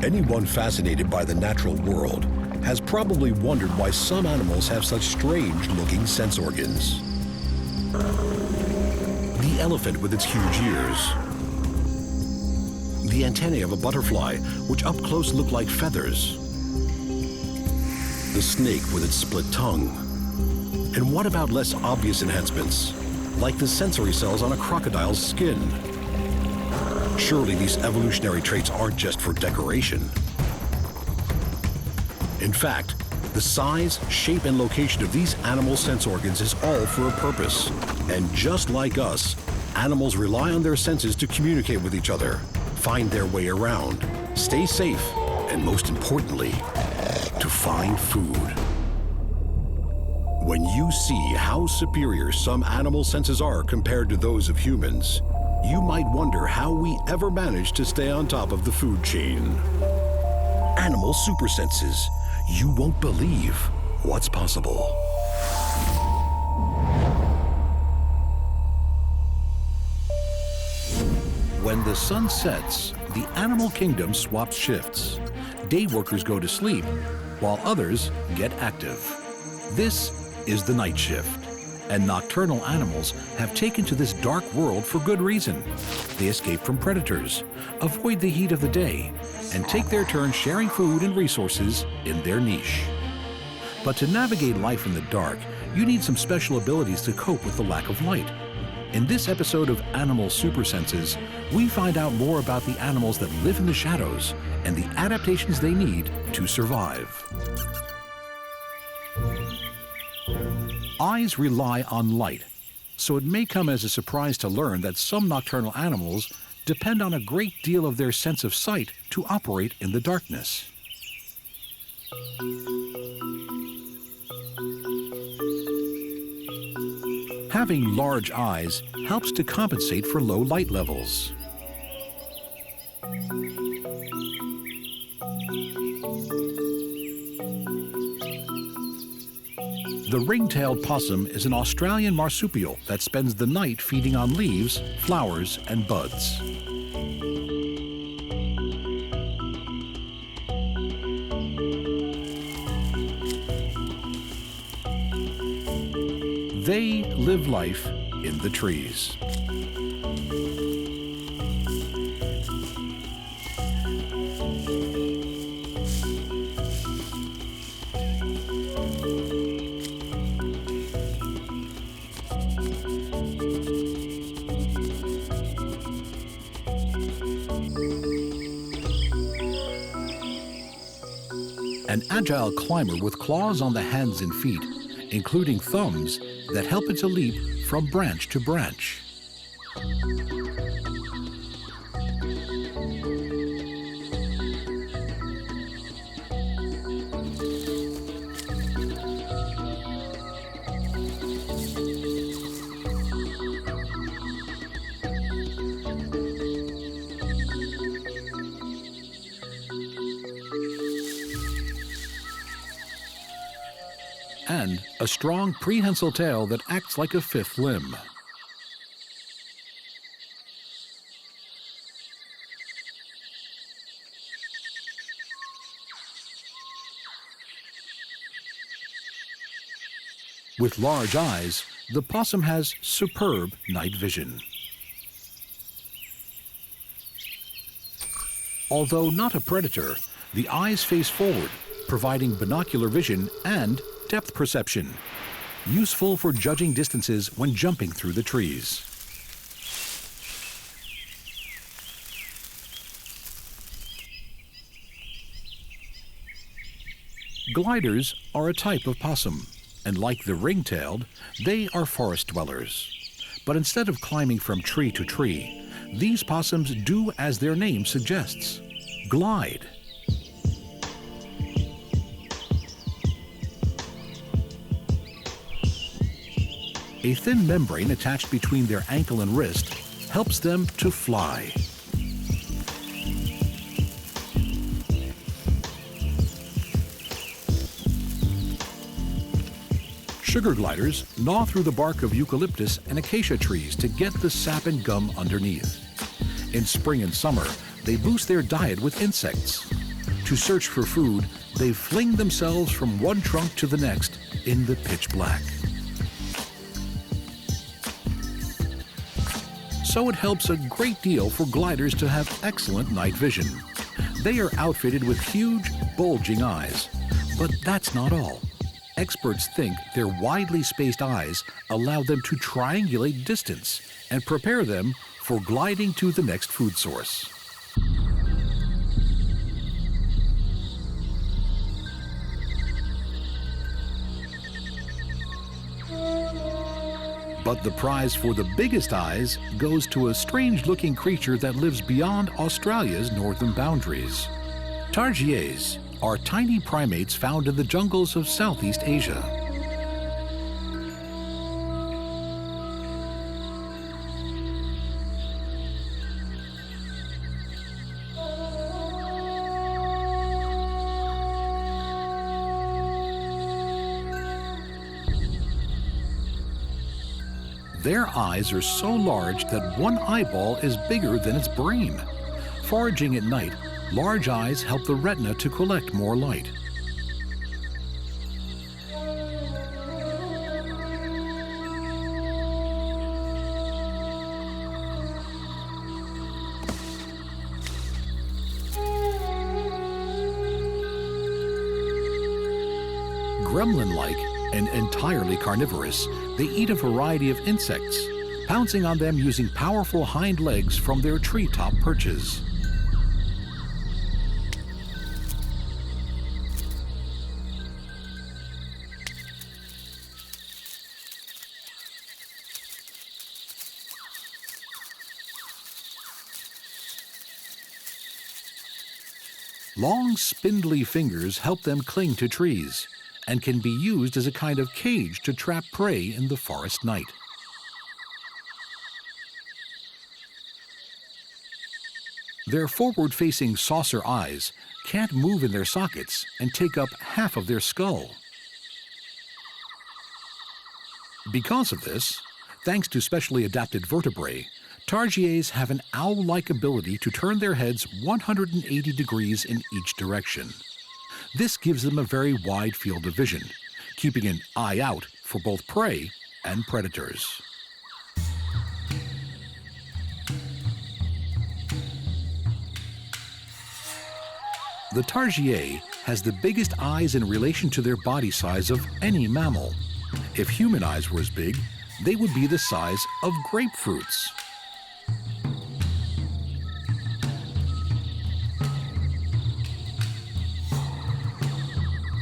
Anyone fascinated by the natural world has probably wondered why some animals have such strange-looking sense organs. The elephant with its huge ears, the antennae of a butterfly, which up close look like feathers, the snake with its split tongue. And what about less obvious enhancements, like the sensory cells on a crocodile's skin? Surely these evolutionary traits aren't just for decoration. In fact, the size, shape, and location of these animal sense organs is all for a purpose. And just like us, animals rely on their senses to communicate with each other, find their way around, stay safe, and most importantly, to find food. When you see how superior some animal senses are compared to those of humans, you might wonder how we ever managed to stay on top of the food chain. Animal super senses. You won't believe what's possible. When the sun sets, the animal kingdom swaps shifts. Day workers go to sleep, while others get active. This is the night shift, and nocturnal animals have taken to this dark world for good reason. They escape from predators, avoid the heat of the day, and take their turn sharing food and resources in their niche. But to navigate life in the dark, you need some special abilities to cope with the lack of light. In this episode of Animal Super Senses, we find out more about the animals that live in the shadows and the adaptations they need to survive. Eyes rely on light, so it may come as a surprise to learn that some nocturnal animals depend on a great deal of their sense of sight to operate in the darkness. Having large eyes helps to compensate for low light levels. The ring-tailed possum is an Australian marsupial that spends the night feeding on leaves, flowers, and buds. They live life in the trees. An agile climber with claws on the hands and feet, including thumbs that help it to leap from branch to branch. And a strong prehensile tail that acts like a fifth limb. With large eyes, the possum has superb night vision. Although not a predator, the eyes face forward, providing binocular vision and depth perception, useful for judging distances when jumping through the trees. Gliders are a type of possum, and like the ring-tailed, they are forest dwellers. But instead of climbing from tree to tree, these possums do as their name suggests, glide. A thin membrane attached between their ankle and wrist helps them to fly. Sugar gliders gnaw through the bark of eucalyptus and acacia trees to get the sap and gum underneath. In spring and summer, they boost their diet with insects. To search for food, they fling themselves from one trunk to the next in the pitch black. So it helps a great deal for gliders to have excellent night vision. They are outfitted with huge, bulging eyes. But that's not all. Experts think their widely spaced eyes allow them to triangulate distance and prepare them for gliding to the next food source. But the prize for the biggest eyes goes to a strange-looking creature that lives beyond Australia's northern boundaries. Tarsiers are tiny primates found in the jungles of Southeast Asia. Their eyes are so large that one eyeball is bigger than its brain. Foraging at night, large eyes help the retina to collect more light. Gremlin-like and entirely carnivorous, they eat a variety of insects, pouncing on them using powerful hind legs from their treetop perches. Long, spindly fingers help them cling to trees and can be used as a kind of cage to trap prey in the forest night. Their forward-facing saucer eyes can't move in their sockets and take up half of their skull. Because of this, thanks to specially adapted vertebrae, Tarsiers have an owl-like ability to turn their heads 180 degrees in each direction. This gives them a very wide field of vision, keeping an eye out for both prey and predators. The Tarsier has the biggest eyes in relation to their body size of any mammal. If human eyes were as big, they would be the size of grapefruits.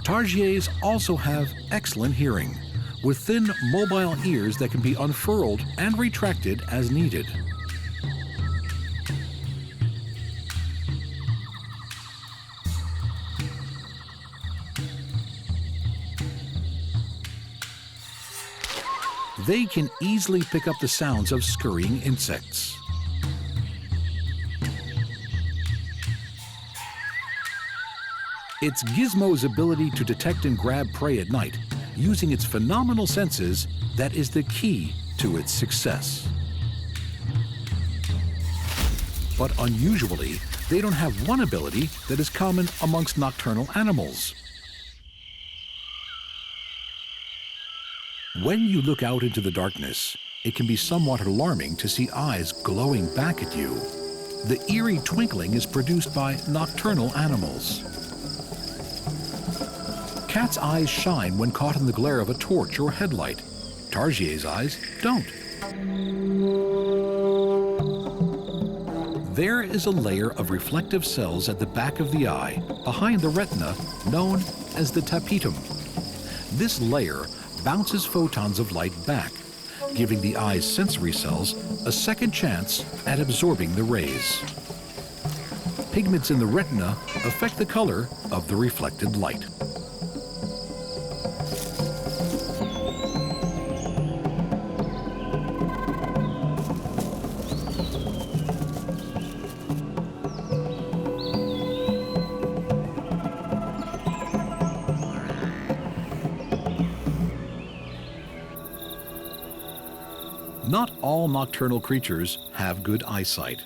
Tarsiers also have excellent hearing, with thin, mobile ears that can be unfurled and retracted as needed. They can easily pick up the sounds of scurrying insects. It's Gizmo's ability to detect and grab prey at night, using its phenomenal senses, that is the key to its success. But unusually, they don't have one ability that is common amongst nocturnal animals. When you look out into the darkness, it can be somewhat alarming to see eyes glowing back at you. The eerie twinkling is produced by nocturnal animals. Cats' eyes shine when caught in the glare of a torch or headlight. Tarsier's eyes don't. There is a layer of reflective cells at the back of the eye, behind the retina, known as the tapetum. This layer bounces photons of light back, giving the eye's sensory cells a second chance at absorbing the rays. Pigments in the retina affect the color of the reflected light. Not all nocturnal creatures have good eyesight.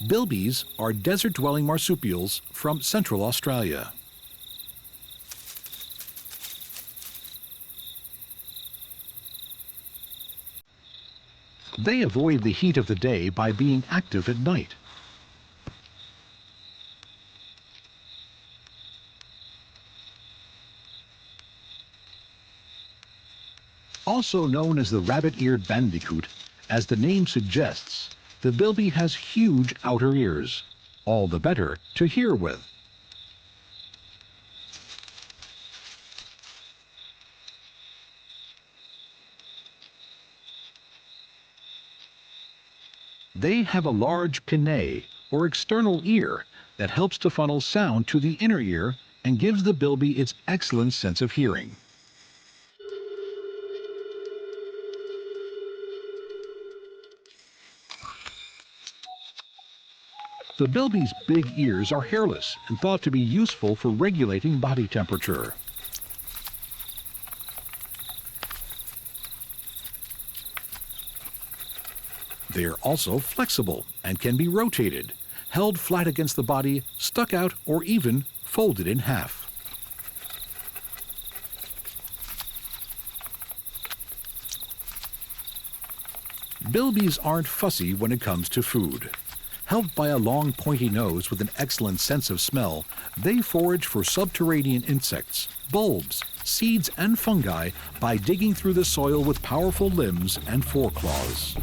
Bilbies are desert-dwelling marsupials from central Australia. They avoid the heat of the day by being active at night. Also known as the rabbit-eared bandicoot, as the name suggests, the bilby has huge outer ears, all the better to hear with. They have a large pinnae, or external ear, that helps to funnel sound to the inner ear and gives the bilby its excellent sense of hearing. The bilby's big ears are hairless and thought to be useful for regulating body temperature. They are also flexible and can be rotated, held flat against the body, stuck out, or even folded in half. Bilbies aren't fussy when it comes to food. Helped by a long pointy nose with an excellent sense of smell, they forage for subterranean insects, bulbs, seeds, and fungi by digging through the soil with powerful limbs and foreclaws.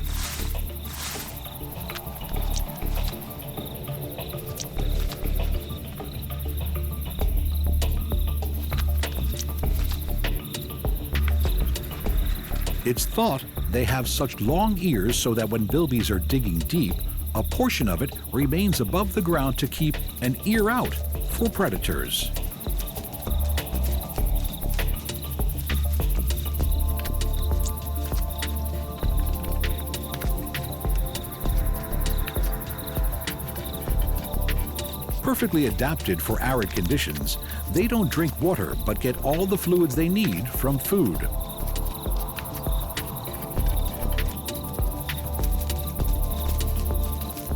It's thought they have such long ears so that when bilbies are digging deep, a portion of it remains above the ground to keep an ear out for predators. Perfectly adapted for arid conditions, they don't drink water but get all the fluids they need from food.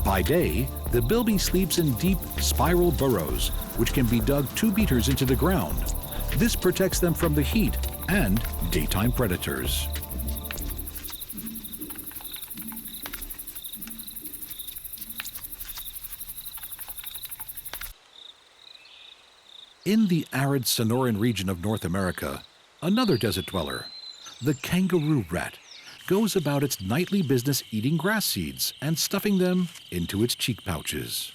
By day, the bilby sleeps in deep, spiral burrows, which can be dug 2 meters into the ground. This protects them from the heat and daytime predators. In the arid Sonoran region of North America, another desert dweller, the kangaroo rat, goes about its nightly business eating grass seeds and stuffing them into its cheek pouches.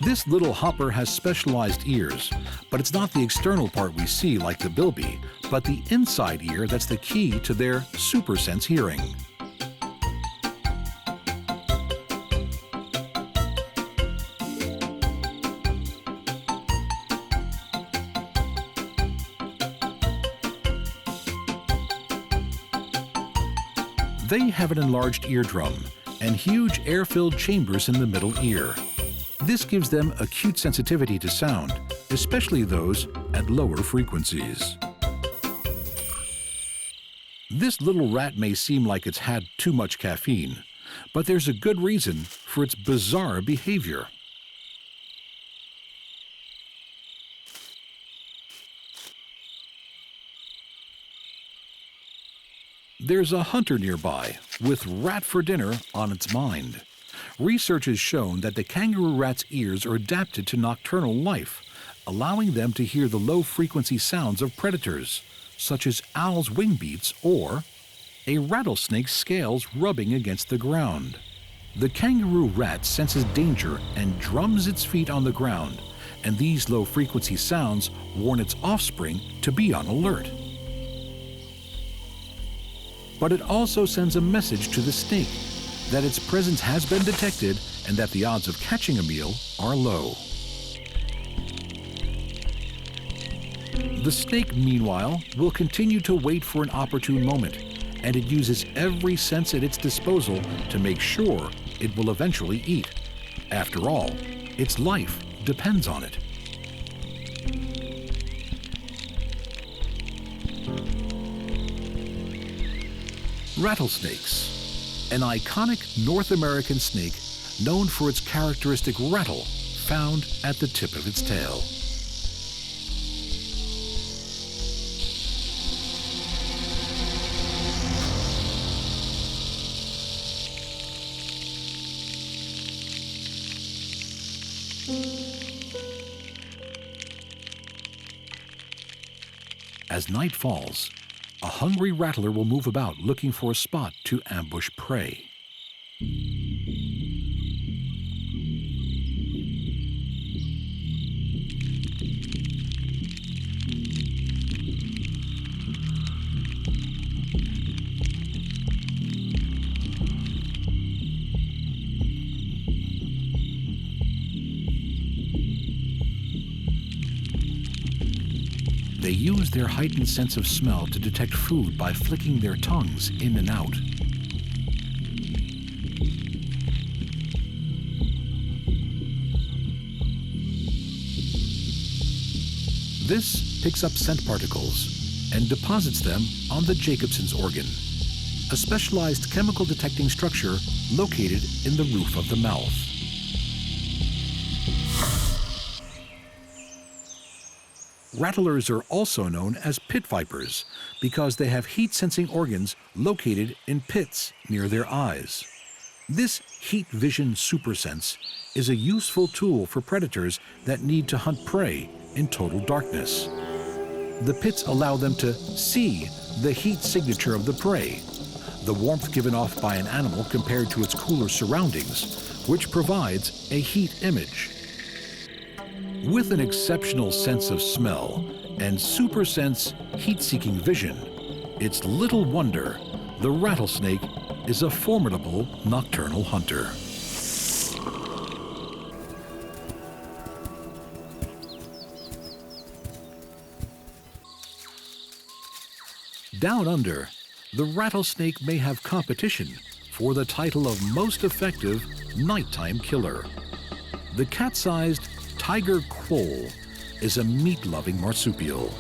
This little hopper has specialized ears, but it's not the external part we see like the bilby, but the inside ear that's the key to their super sense hearing. They have an enlarged eardrum and huge air-filled chambers in the middle ear. This gives them acute sensitivity to sound, especially those at lower frequencies. This little rat may seem like it's had too much caffeine, but there's a good reason for its bizarre behavior. There's a hunter nearby with rat for dinner on its mind. Research has shown that the kangaroo rat's ears are adapted to nocturnal life, allowing them to hear the low-frequency sounds of predators, such as owls' wing beats or a rattlesnake's scales rubbing against the ground. The kangaroo rat senses danger and drums its feet on the ground, and these low-frequency sounds warn its offspring to be on alert. But it also sends a message to the snake that its presence has been detected and that the odds of catching a meal are low. The snake, meanwhile, will continue to wait for an opportune moment, and it uses every sense at its disposal to make sure it will eventually eat. After all, its life depends on it. Rattlesnakes, an iconic North American snake known for its characteristic rattle found at the tip of its tail. As night falls, a hungry rattler will move about looking for a spot to ambush prey. They use their heightened sense of smell to detect food by flicking their tongues in and out. This picks up scent particles and deposits them on the Jacobson's organ, a specialized chemical detecting structure located in the roof of the mouth. Rattlers are also known as pit vipers because they have heat-sensing organs located in pits near their eyes. This heat vision supersense is a useful tool for predators that need to hunt prey in total darkness. The pits allow them to see the heat signature of the prey, the warmth given off by an animal compared to its cooler surroundings, which provides a heat image. With an exceptional sense of smell and supersense heat-seeking vision, it's little wonder the rattlesnake is a formidable nocturnal hunter. Down under, the rattlesnake may have competition for the title of most effective nighttime killer. The cat-sized tiger quoll is a meat-loving marsupial.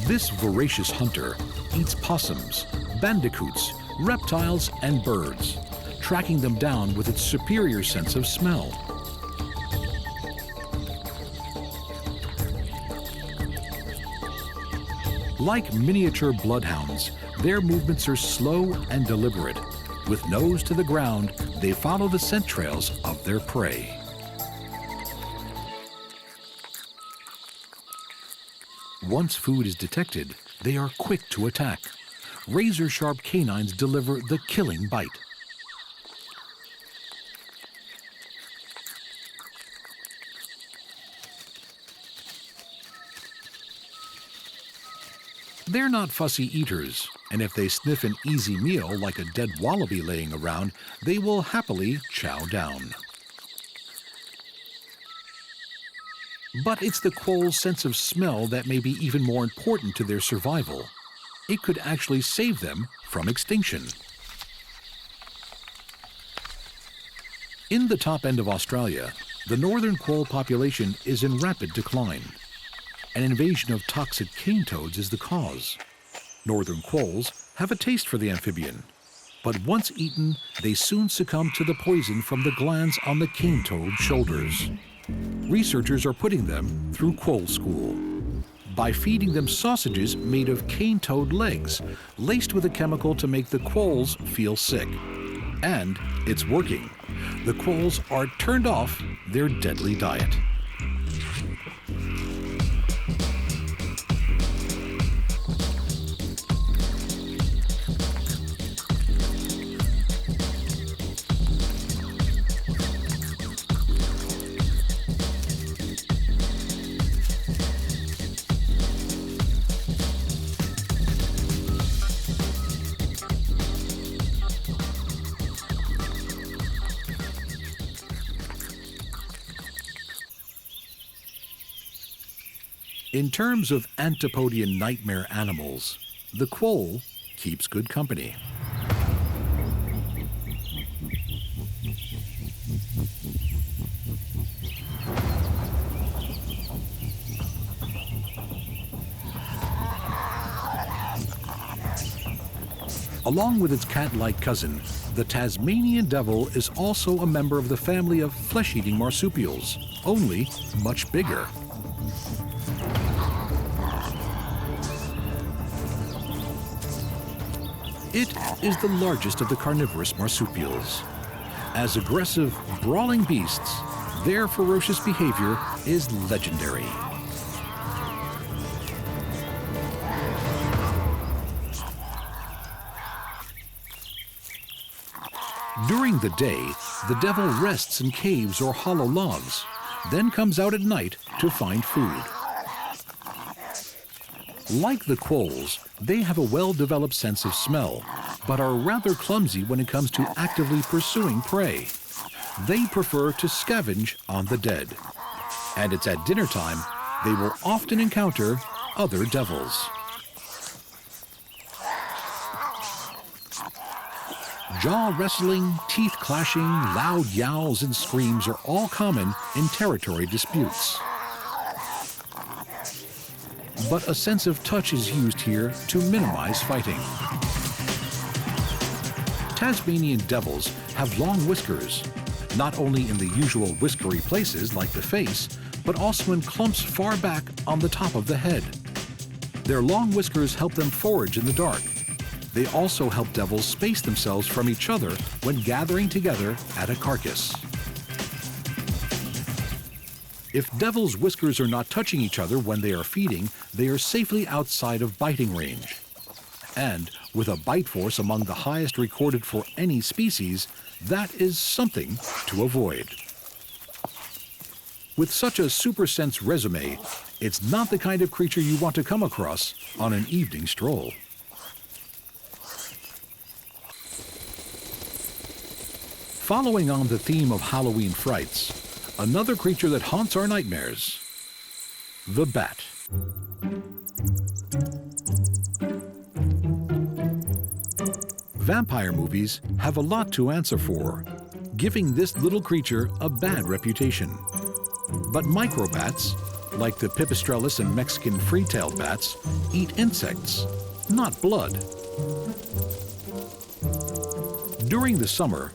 This voracious hunter eats possums, bandicoots, reptiles, and birds, tracking them down with its superior sense of smell. Like miniature bloodhounds, their movements are slow and deliberate. With nose to the ground, they follow the scent trails of their prey. Once food is detected, they are quick to attack. Razor-sharp canines deliver the killing bite. They're not fussy eaters, and if they sniff an easy meal like a dead wallaby laying around, they will happily chow down. But it's the quoll's sense of smell that may be even more important to their survival. It could actually save them from extinction. In the top end of Australia, the northern quoll population is in rapid decline. An invasion of toxic cane toads is the cause. Northern quolls have a taste for the amphibian, but once eaten, they soon succumb to the poison from the glands on the cane toad shoulders. Researchers are putting them through quoll school by feeding them sausages made of cane toad legs, laced with a chemical to make the quolls feel sick. And it's working. The quolls are turned off their deadly diet. In terms of Antipodean nightmare animals, the quoll keeps good company. Along with its cat-like cousin, the Tasmanian devil is also a member of the family of flesh-eating marsupials, only much bigger. It is the largest of the carnivorous marsupials. As aggressive, brawling beasts, their ferocious behavior is legendary. During the day, the devil rests in caves or hollow logs, then comes out at night to find food. Like the quolls, they have a well-developed sense of smell, but are rather clumsy when it comes to actively pursuing prey. They prefer to scavenge on the dead. And it's at dinner time they will often encounter other devils. Jaw wrestling, teeth clashing, loud yowls and screams are all common in territory disputes. But a sense of touch is used here to minimize fighting. Tasmanian devils have long whiskers, not only in the usual whiskery places like the face, but also in clumps far back on the top of the head. Their long whiskers help them forage in the dark. They also help devils space themselves from each other when gathering together at a carcass. If devils' whiskers are not touching each other when they are feeding, they are safely outside of biting range. And with a bite force among the highest recorded for any species, that is something to avoid. With such a super sense resume, it's not the kind of creature you want to come across on an evening stroll. Following on the theme of Halloween frights, another creature that haunts our nightmares, the bat. Vampire movies have a lot to answer for, giving this little creature a bad reputation. But microbats, like the pipistrellus and Mexican free-tailed bats, eat insects, not blood. During the summer,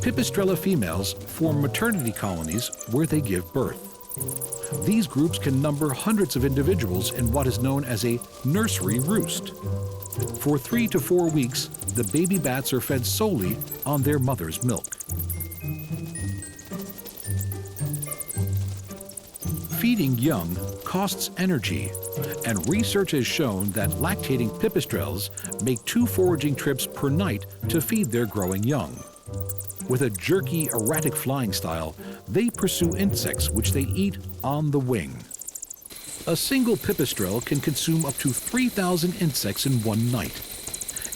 Pipistrella females form maternity colonies where they give birth. These groups can number hundreds of individuals in what is known as a nursery roost. For 3 to 4 weeks, the baby bats are fed solely on their mother's milk. Feeding young costs energy, and research has shown that lactating pipistrelles make 2 foraging trips per night to feed their growing young. With a jerky, erratic flying style, they pursue insects which they eat on the wing. A single pipistrelle can consume up to 3,000 insects in one night.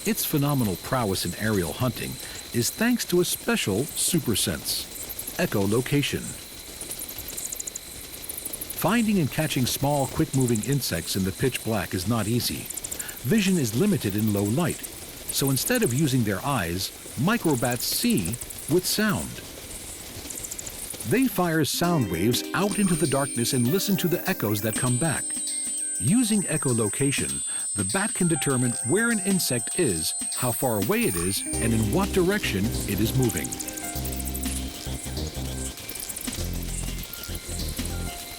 Its phenomenal prowess in aerial hunting is thanks to a special super sense, echolocation. Finding and catching small, quick-moving insects in the pitch black is not easy. Vision is limited in low light, so instead of using their eyes, microbats see with sound. They fire sound waves out into the darkness and listen to the echoes that come back. Using echolocation, the bat can determine where an insect is, how far away it is, and in what direction it is moving.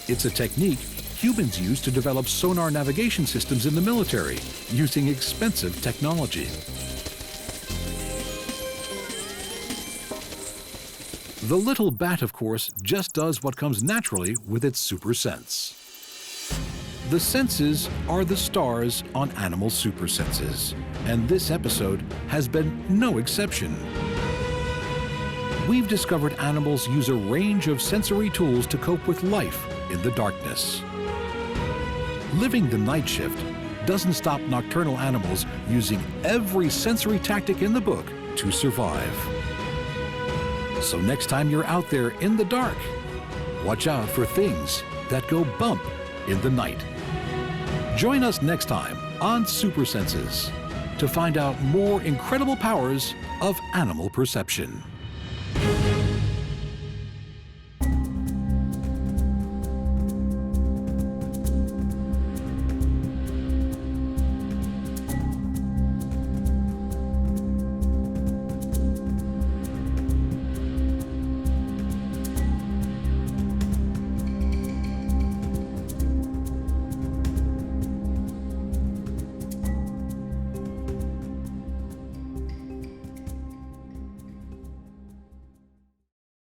It's a technique humans use to develop sonar navigation systems in the military, using expensive technology. The little bat, of course, just does what comes naturally with its super sense. The senses are the stars on animal super senses, and this episode has been no exception. We've discovered animals use a range of sensory tools to cope with life in the darkness. Living the night shift doesn't stop nocturnal animals using every sensory tactic in the book to survive. So next time you're out there in the dark, watch out for things that go bump in the night. Join us next time on Super Senses. to find out more incredible powers of animal perception.